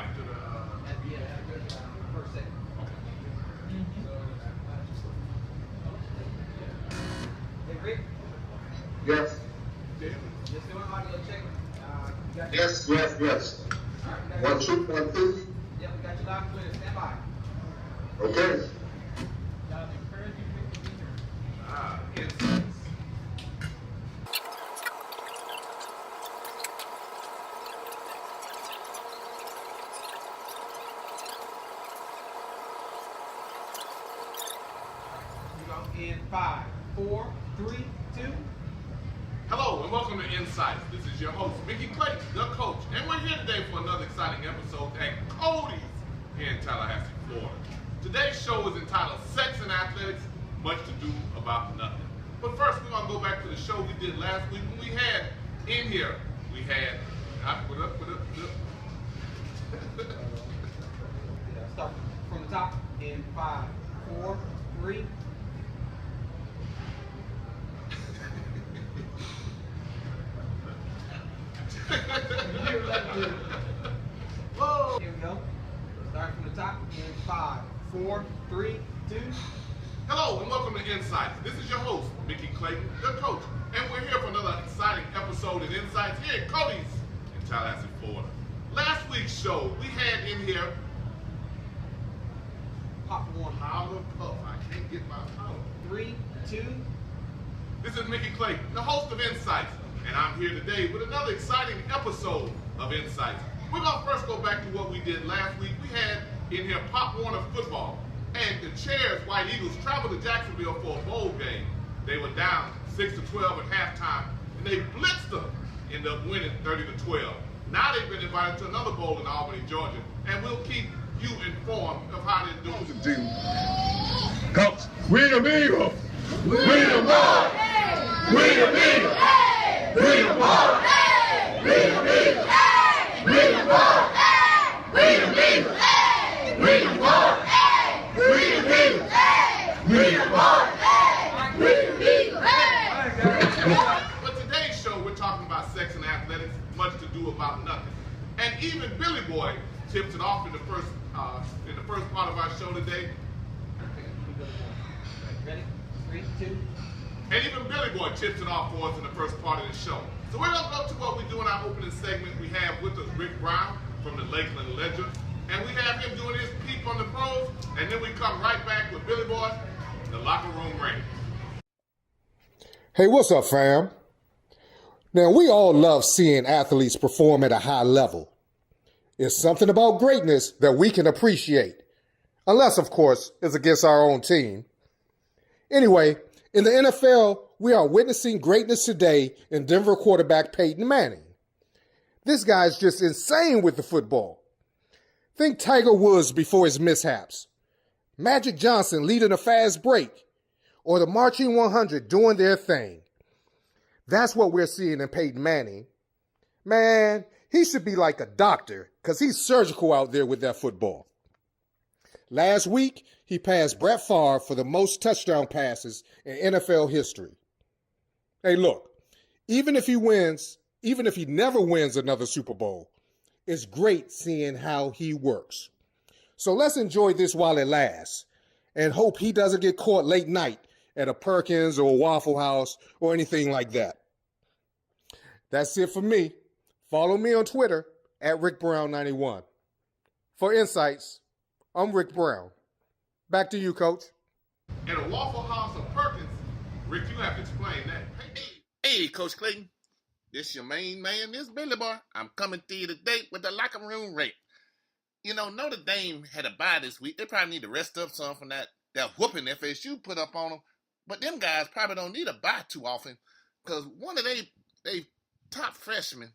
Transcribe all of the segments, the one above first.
after the. First second. Hey, Rick? Yes. Just doing audio check. Yes. All right, 1, 2, 1, 2. Yeah, we got you loud and clear. Stand by. Okay. Insights. In 5, 4, 3, 2. Hello and welcome to Insights. This is your host, Mickey Clayton, the coach, and we're here today for another exciting episode at Cody's here in Tallahassee, Florida. Today's show is entitled Sex and Athletics, Much to Do About Nothing. But first, we're going to go back to the show we did last week when we had in here, put up. Start from the top in 5, 4, 3. Whoa. Here we go. Start from the top in 5, 4, 3, 2. Hello and welcome to Insights. This is your host, Mickey Clayton, the coach, and we're here for another exciting episode of Insights here at Cody's in Tallahassee, Florida. Last week's show, we had in here Pop one. Powder Puff. I can't get my powder. 3, 2. This is Mickey Clayton, the host of Insights, and I'm here today with another exciting episode of Insights. We're going to first go back to what we did last week. We had in here Pop Warner football, and the Chairs White Eagles traveled to Jacksonville for a bowl game. They were down 6-12 at halftime, and they blitzed them, ended up winning 30-12. Now they've been invited to another bowl in Albany, Georgia, and we'll keep you informed of how they're doing. Coach, we the Eagles! We the Boys! We the Eagles! We the Boys! We the Eagles! We the Boys! We the Eagles! We the Boys! We the Eagles! We the Boys! We the Eagles! But today's show, we're talking about sex and athletics, much to do about nothing. And even Billy Boy tipped it off in the first part of our show today. Ready? 3, 2. And even Billy Boy tipped it off for us in the first part of the show. So we're going to go to what we do in our opening segment. We have with us Rick Brown from the Lakeland Ledger. And we have him doing his peep on the pros. And then we come right back with Billy Boy, the locker room ring. Hey, what's up, fam? Now, we all love seeing athletes perform at a high level. It's something about greatness that we can appreciate. Unless, of course, it's against our own team. Anyway, in the NFL, we are witnessing greatness today in Denver quarterback Peyton Manning. This guy's just insane with the football. Think Tiger Woods before his mishaps, Magic Johnson leading a fast break, or the Marching 100 doing their thing. That's what we're seeing in Peyton Manning. Man, he should be like a doctor because he's surgical out there with that football. Last week, he passed Brent Favre for the most touchdown passes in NFL history. Hey, look, even if he never wins another Super Bowl, it's great seeing how he works. So let's enjoy this while it lasts and hope he doesn't get caught late night at a Perkins or a Waffle House or anything like that. That's it for me. Follow me on Twitter at RickBrown91. For Insights, I'm Rick Brown. Back to you, Coach. And a Waffle House of Perkins, Rick, you have to explain that. Hey, Coach Clayton. This your main man, this Billy Boy. I'm coming to you today with the locker room rate. You know, Notre Dame had a bye this week. They probably need to rest up some from that whooping FSU put up on them. But them guys probably don't need a bye too often because one of they top freshmen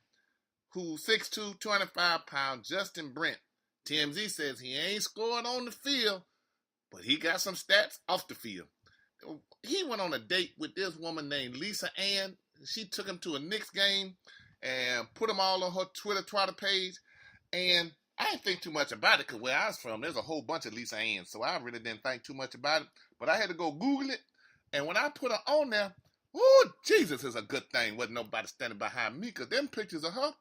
who's 6'2", 205 pounds, Justin Brent, TMZ says he ain't scored on the field, but he got some stats off the field. He went on a date with this woman named Lisa Ann. She took him to a Knicks game and put them all on her Twitter page. And I didn't think too much about it because where I was from, there's a whole bunch of Lisa Anns. So I really didn't think too much about it. But I had to go Google it. And when I put her on there, oh, Jesus is a good thing. Wasn't nobody standing behind me because them pictures of her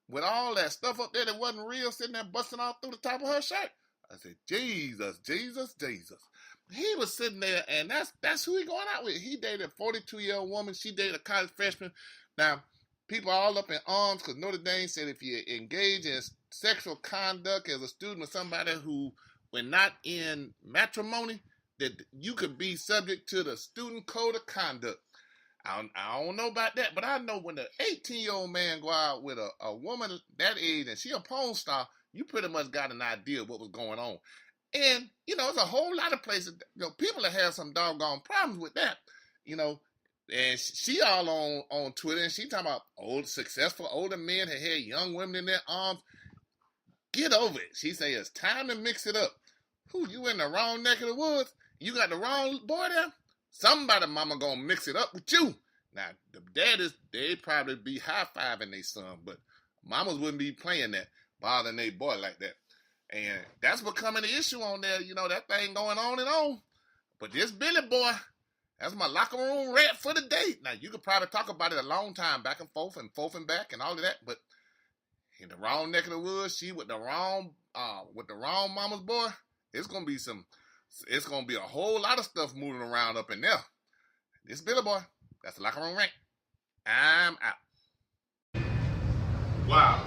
with all that stuff up there that wasn't real sitting there busting all through the top of her shirt. I said, Jesus, Jesus, Jesus. He was sitting there, and that's who he going out with. He dated a 42-year-old woman. She dated a college freshman. Now, people are all up in arms because Notre Dames said if you engage in sexual conduct as a student with somebody who, when not in matrimony, that you could be subject to the student code of conduct. I don't know about that, but I know when the 18-year-old man go out with a woman that age and she a porn star, you pretty much got an idea of what was going on. And, there's a whole lot of places, people that have some doggone problems with that, and she all on Twitter, and she talking about old, successful older men that had young women in their arms. Get over it. She say it's time to mix it up. Who, you in the wrong neck of the woods? You got the wrong boy there? Somebody mama gonna mix it up with you. Now, the daddies, they'd probably be high-fiving their son, but mamas wouldn't be playing that, bothering their boy like that. And that's becoming an issue on there, that thing going on and on. But this Billy boy, that's my locker room rat for the day. Now, you could probably talk about it a long time, back and forth and back and all of that, but in the wrong neck of the woods, she with the wrong mama's boy, it's gonna be a whole lot of stuff moving around up in there. This Billy boy, that's the locker room rant. I'm out. Wow.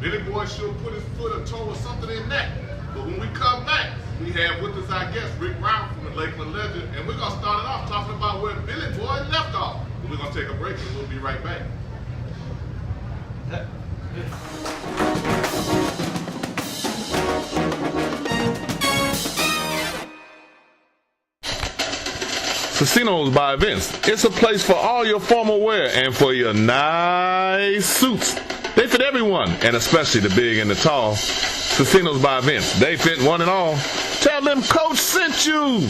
Billy Boy sure put his foot or toe or something in that. But when we come back, we have with us our guest, Rick Brown from the Lakeland Ledger, and we're going to start it off talking about where Billy Boy left off. We're going to take a break and we'll be right back. Casinos by Events. It's a place for all your formal wear and for your nice suits. They fit everyone, and especially the big and the tall. Casinos by Events. They fit one and all. Tell them Coach sent you.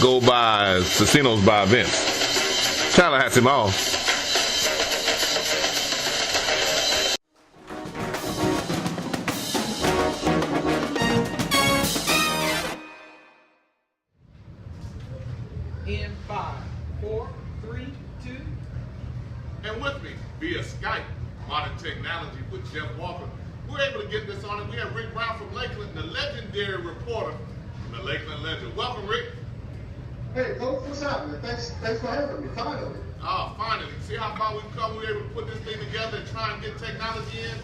Go by Casinos by Events. Tallahassee Mall. In 5, 4, 3, 2. And with me, via Skype, modern technology with Jeff Walker, we're able to get this on it. We have Rick Brown from Lakeland, the legendary reporter from the Lakeland Ledger. Welcome, Rick. Hey, Coach, what's happening? Thanks for having me, finally. Finally. See how far we've come? We're able to put this thing together and try and get technology in?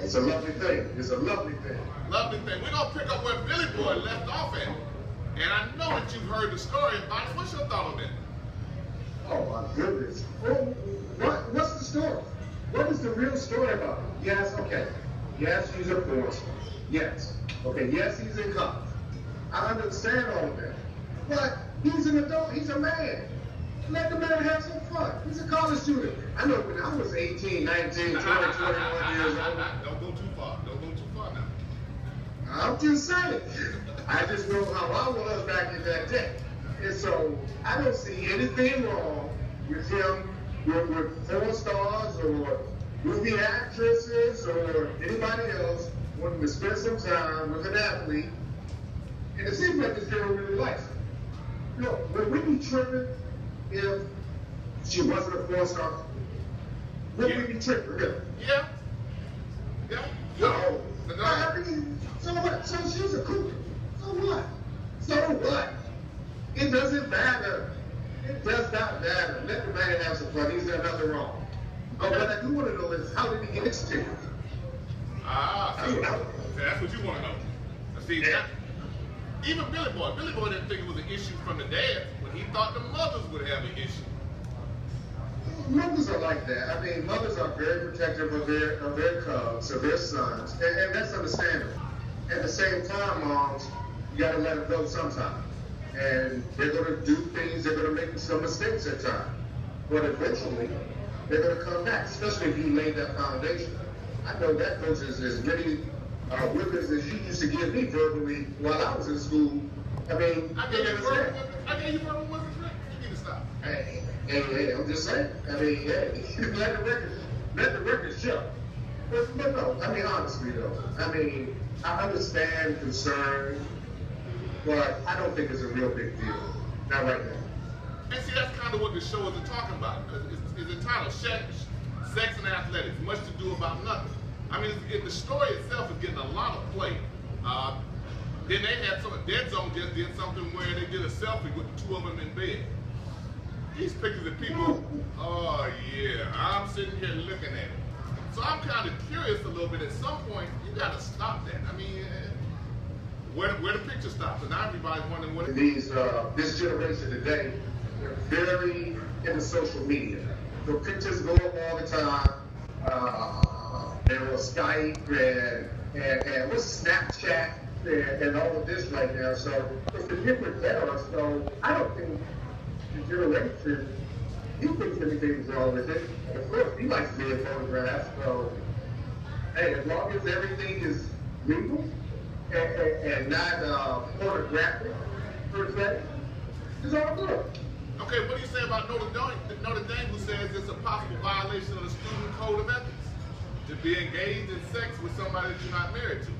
It's a lovely thing. It's a lovely thing. Lovely thing. We're going to pick up where Billy Boy left off at. And I know that you've heard the story about it. What's your thought on that? Oh, my goodness. Well, what's the story? What is the real story about it? Yes, okay. Yes, he's a porn star. Yes. Okay, yes, he's in college. I understand all of that. But he's an adult. He's a man. Let the man have some fun. He's a college student. I know when I was 18, 19, 20, 21 years old. Don't go too far. Don't go too far now. I'm just saying. I just know how I was back in that day. And so I don't see anything wrong with him, with porn stars or movie actresses or anybody else wanting to spend some time with an athlete. And it seems like this girl really likes him. Would we be tripping if she wasn't a porn star? Would we be tripping, really? Yeah. Yeah. No. I mean, so what? So she's a cougar. So what? So what? It doesn't matter. It does not matter. Let the man have some fun. He's done nothing wrong. But what I do want to know is, how did he get his ticket? That's what you want to know. See, even Billy Boy didn't think it was an issue from the dad, but he thought the mothers would have an issue. Mothers are like that. I mean, mothers are very protective of their cubs, of their sons, and that's understandable. At the same time, moms, you got to let them go sometime. And they're going to do things, they're going to make some mistakes at times. But eventually, they're going to come back, especially if you laid that foundation. I know that coach is as many whippings as you used to give me verbally while I was in school. I mean, I gave you verbal whippings, Rick. You need to stop. Hey, I'm just saying. I mean, hey, let the record show. But no, I mean, honestly though, I mean, I understand concern, but I don't think it's a real big deal. Not right now. And see, that's kind of what the show is talking about. It's entitled sex and athletics, much to do about nothing. I mean, the story itself is getting a lot of play. Then they had Dead Zone just did something where they did a selfie with the two of them in bed. These pictures of people, oh yeah, I'm sitting here looking at it. So I'm kind of curious a little bit. At some point, you got to stop that. I mean, where the picture stops, and now everybody's wondering what. This generation today, they're very into social media. The pictures go up all the time. They're on Skype and what's Snapchat and all of this right now. So it's a different era. So I don't think the generation, he thinks anything's wrong with it. And of course, he likes being photographed. So hey, as long as everything is legal and not pornographic per se, it's all good. Okay, what do you say about Notre Dame, who says it's a possible violation of the student code of ethics to be engaged in sex with somebody that you're not married to?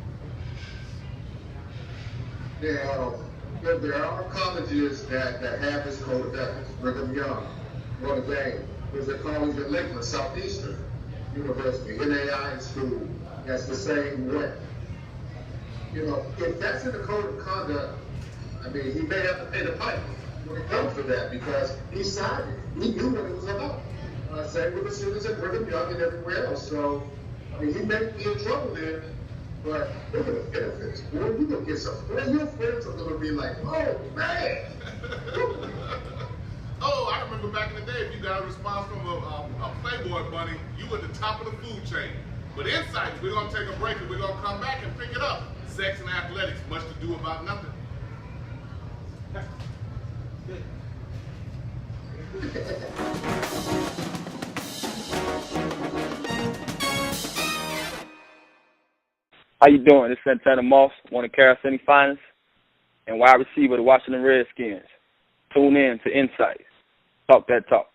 There are colleges that have this code of ethics. Brigham Young, Notre Dame. There's a college in Lakeland, Southeastern University, NAI school. That's the same way. You know, if that's in the code of conduct, I mean, he may have to pay the piper when it comes to that because he signed it. He knew what it was about. Same with the students at Brigham Young and everywhere else. So, I mean, he may be in trouble there. But look at the benefits. Boy, you're going to get some. Boy, your friends are going to be like, oh, man. Oh, I remember back in the day, if you got a response from a Playboy bunny, you were at the top of the food chain. But Insights, we're going to take a break and we're going to come back and pick it up. Sex and athletics, much to do about nothing. How you doing? It's Santana Moss, one of Carroll City finest, and wide receiver of the Washington Redskins. Tune in to Insights. Talk that talk.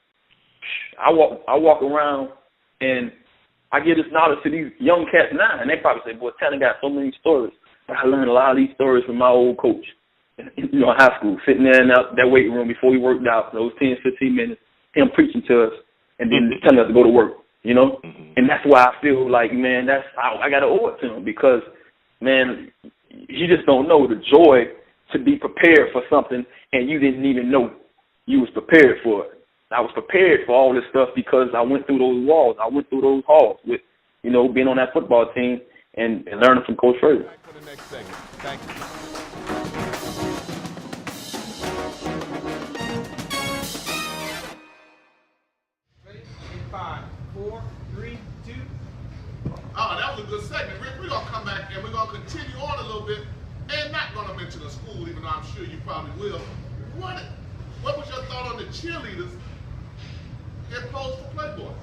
I walk around and I get this knowledge to these young cats now, and they probably say, boy, Tanner got so many stories. But I learned a lot of these stories from my old coach, in high school, sitting there in that weight room before he worked out, those 10, 15 minutes, him preaching to us, and then telling us to go to work. You know, and that's why I feel like, man, I got to owe it to him because, man, you just don't know the joy to be prepared for something and you didn't even know you was prepared for it. I was prepared for all this stuff because I went through those walls. I went through those halls with, being on that football team and learning from Coach Frazier. Back for the next segment. Thank you. In 5, 4, 3, 2. Oh, that was a good segment, Rick. We're going to come back and we're going to continue on a little bit and not going to mention the school, even though I'm sure you probably will. What was your thought on the cheerleaders opposed to Playboy?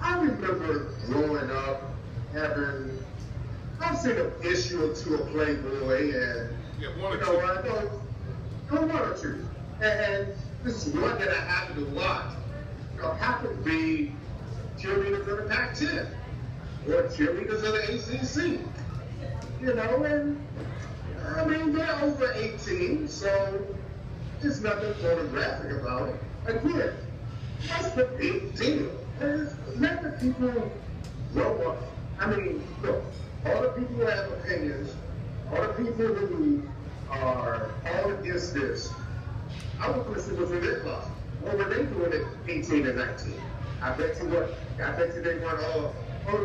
I remember growing up I've seen an issue or two of Playboy and, one or two. And this is one that I happen to watch. Happen to be cheerleaders of the Pac-10 or cheerleaders of the ACC. And I mean, they're over 18, so there's nothing pornographic about it. Again, that's the big deal. Let the people grow up. I mean, look, all the people who have opinions, all the people who are all against this, I want to see what's in their closet. What were they doing at 18 and 19? I bet you they went, oh,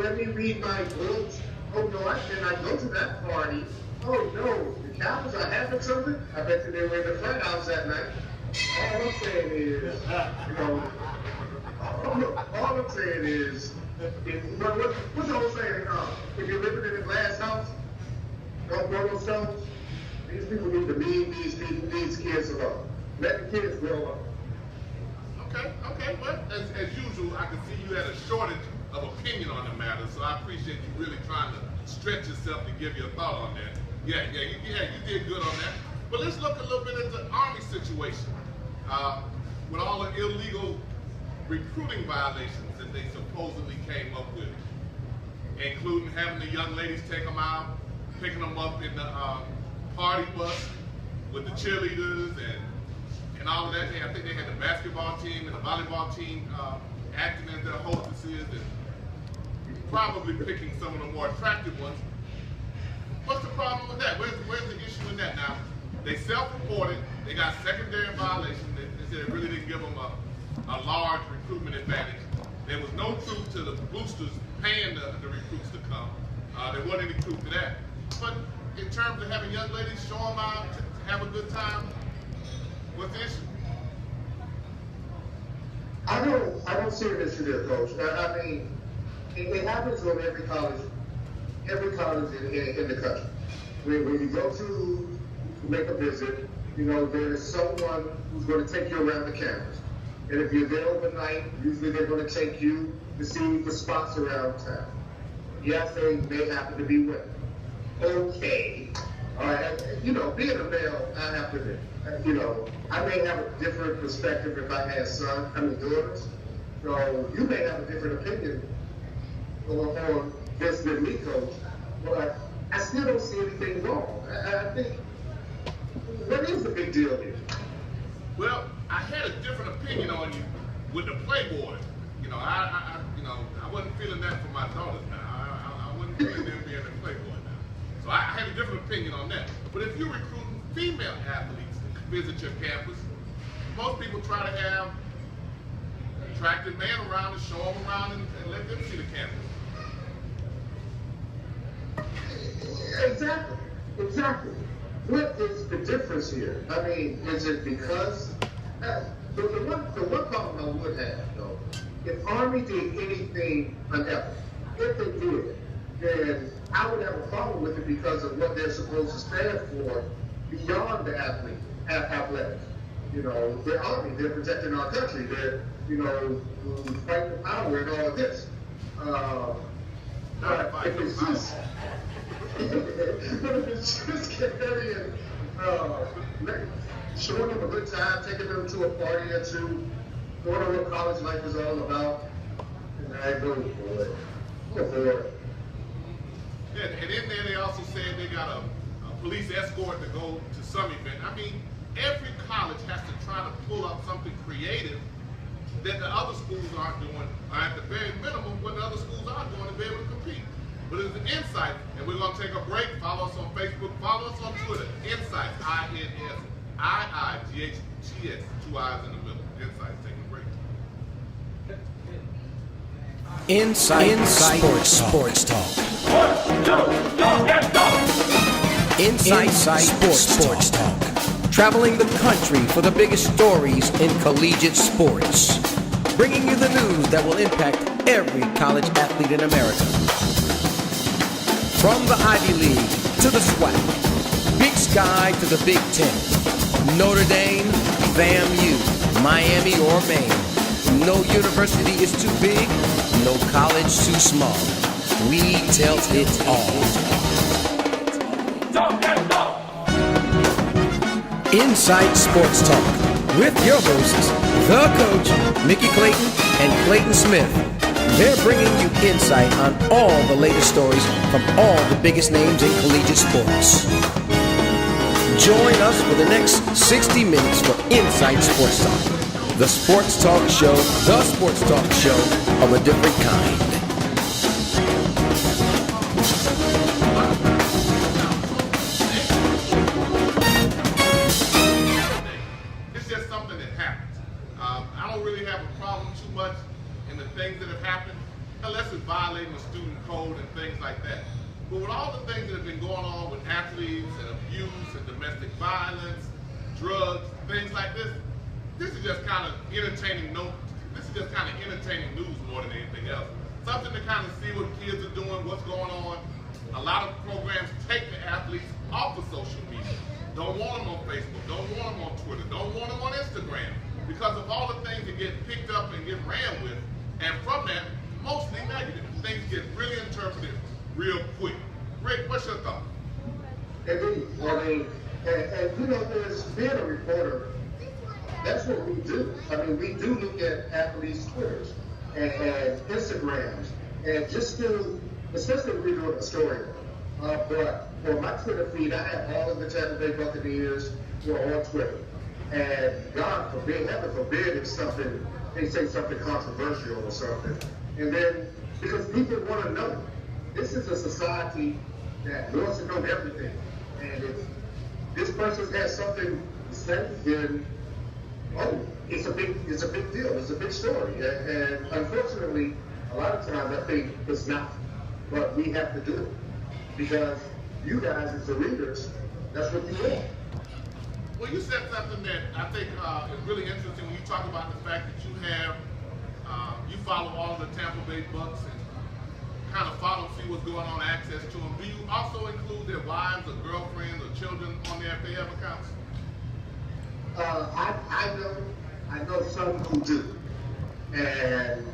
let me read my books. Oh, no, I cannot go to that party. Oh, no, the Cowboys are having something? I bet you they were in the frat house that night. All I'm saying is, what's the old saying? If you're living in a glass house, don't grow no stones. These people need to leave these kids alone. Let the kids grow up. Okay. Well, as usual, I can see you had a shortage of opinion on the matter, so I appreciate you really trying to stretch yourself to give your thought on that. Yeah, you did good on that. But let's look a little bit at the Army situation. With all the illegal recruiting violations that they supposedly came up with, including having the young ladies take them out, picking them up in the party bus with the cheerleaders, and and all of that. I think they had the basketball team and the volleyball team acting as their hostesses and probably picking some of the more attractive ones. What's the problem with that? Where's the issue in that now? They self-reported. They got secondary violation. They said it really didn't give them a large recruitment advantage. There was no truth to the boosters paying the recruits to come. There wasn't any truth to that. But in terms of having young ladies show them out to have a good time, what's the issue? I don't see an issue there, Coach. I mean, it happens on every college in the country. When you go to make a visit, you know, there's someone who's going to take you around the campus. And if you're there overnight, usually they're going to take you to see the spots around town. Yes, they may happen to be women. Okay. All right. You know, being a male, I have to admit, you know, I may have a different perspective if I had daughters. So you may have a different opinion on this than me, Coach. But I still don't see anything wrong. I think, what is the big deal here? Well, I had a different opinion on you with the Playboy. You know, I wasn't feeling that for my daughters now. I wasn't feeling them being a Playboy now. So I had a different opinion on that. But if you're recruiting female athletes to visit your campus, most people try to have an attractive man around to show them around and let them see the campus. Exactly. What is the difference here? I mean, is it because the one problem I would have, though, if Army did anything unethical, if they did, then I would have a problem with it because of what they're supposed to stand for beyond the athletics. You know, the Army, they're protecting our country. They're, you know, fighting for power and all of this. If it's just carrying, showing them a good time, taking them to a party or two, going on what college life is all about, and I go for it. Yeah, and in there they also said they got a police escort to go to some event. I mean, every college has to try to pull up something creative that the other schools aren't doing, or at the very minimum, what the other schools are doing to be able to compete. But it's an insight, and we're going to take a break. Follow us on Facebook. Follow us on Twitter. Insights, INSIIGHTS, 2 I's in the middle. Insights, taking a break. Insight Sports Talk. Insight Sports Talk. Traveling the country for the biggest stories in collegiate sports. Bringing you the news that will impact every college athlete in America. From the Ivy League to the SWAC, Big Sky to the Big Ten, Notre Dame, FAMU, Miami or Maine. No university is too big, no college too small. We tell it all. Inside Sports Talk with your hosts, the coach, Mickey Clayton and Clayton Smith. They're bringing you insight on all the latest stories from all the biggest names in collegiate sports. Join us for the next 60 minutes for Inside Sports Talk. The sports talk show of a different kind. It's just something that happens. I don't really have a problem too much in the things that have happened, unless it's violating the student code and things like that. But with all the things that have been going on with athletes and abuse and domestic violence, drugs, things like this, this is just kind of entertaining news more than anything else. Something to kind of see what kids are doing, what's going on. A lot of programs take the athletes off of social media. Don't want them on Facebook, don't want them on Twitter, don't want them on Instagram, because of all the things that get picked up and get ran with. And from that, mostly negative. Things get really interpreted real quick. Rick, what's your thought? Indeed. I mean, and you know, as being a reporter, that's what we do. I mean, we do look at athletes' Twitters and Instagrams, and just to, especially if we're doing a story. But for my Twitter feed, I have all of the Tampa Bay Buccaneers who are on Twitter. And God forbid, heaven forbid, if something, they say something controversial or something. And then, because people want to know. This is a society that wants to know everything. And if this person has something to say, then, oh, it's a big deal. It's a big story. And unfortunately, a lot of times I think it's not. But we have to do it. Because you guys, as the readers, that's what you want. Well, you said something that I think is really interesting when you talk about the fact that you have, you follow all the Tampa Bay Bucks and kind of follow, see what's going on, access to them. Do you also include their wives or girlfriends or children on there if they have accounts? I know some who do. And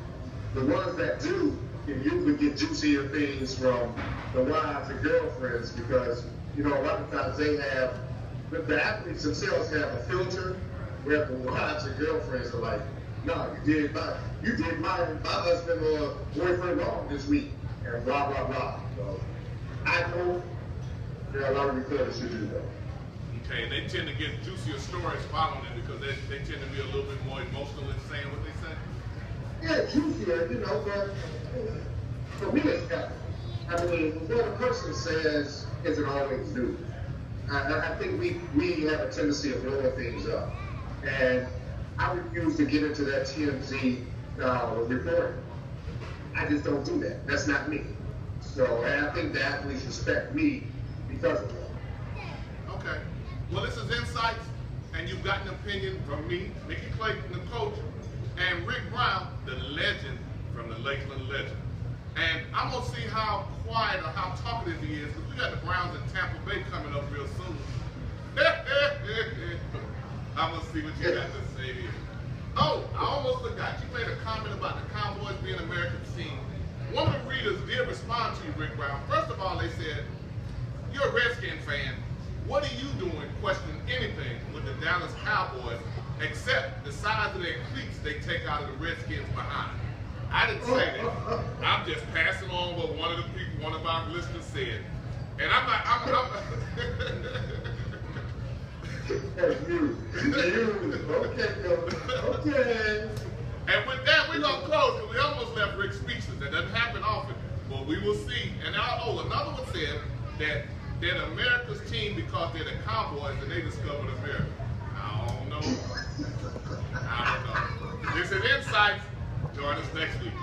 the ones that do can usually get juicier things from the wives and girlfriends because, you know, a lot of times they have, the athletes themselves have a filter where the wives and girlfriends are like, no, you did my husband or boyfriend wrong this week, and blah, blah, blah. So I know there are a lot of reporters who do that. Okay, and they tend to get juicier stories following it because they tend to be a little bit more emotional in saying what they say? Yeah, juicier, you know, but for me it's not. I mean, what a person says isn't always news. I think we have a tendency of blowing things up. And I refuse to get into that TMZ reporting. I just don't do that. That's not me. So, and I think the athletes respect me because of that. Okay. Well, this is Insights, and you've got an opinion from me, Mickey Clayton, the coach, and Rick Brown, the legend from the Lakeland Legend. And I'm going to see how quiet or how talkative he is, because we got the Browns in Tampa Bay coming up real soon. I'm going to see what you got to say here. Oh, I almost forgot. You made a comment about the Cowboys being America's team. One of the readers did respond to you, Rick Brown. First of all, they said, you're a Redskin fan. What are you doing questioning anything with the Dallas Cowboys except the size of their cleats they take out of the Redskins behind? I didn't say that. I'm just passing on what one of our listeners said. And I'm Okay. And with that, we're going to close because we almost left Rick speechless. That doesn't happen often, but we will see. And another one said that they're America's team because they're the Cowboys and they discovered America. I don't know. This is Insights. Join us next week.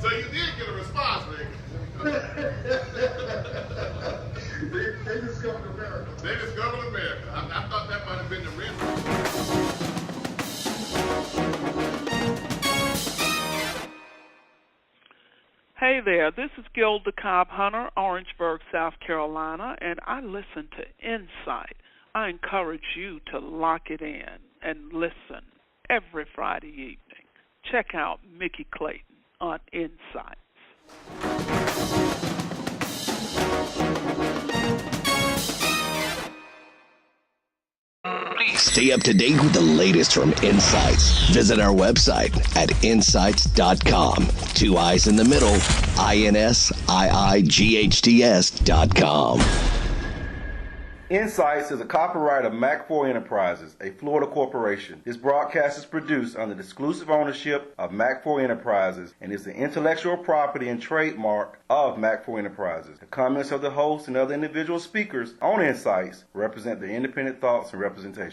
So you did get a response, Rick. They discovered America. They discovered America. I thought that might have been the reason. Hey there, this is Gilda Cobb Hunter, Orangeburg, South Carolina, and I listen to Insight. I encourage you to lock it in and listen every Friday evening. Check out Mickey Clayton on Insights. Stay up to date with the latest from Insights. Visit our website at insights.com. 2 I's in the middle, INSIIGHTS.com. Insights is a copyright of Mac4 Enterprises, a Florida corporation. This broadcast is produced under the exclusive ownership of Mac4 Enterprises and is the intellectual property and trademark of Mac4 Enterprises. The comments of the host and other individual speakers on Insights represent their independent thoughts and representation.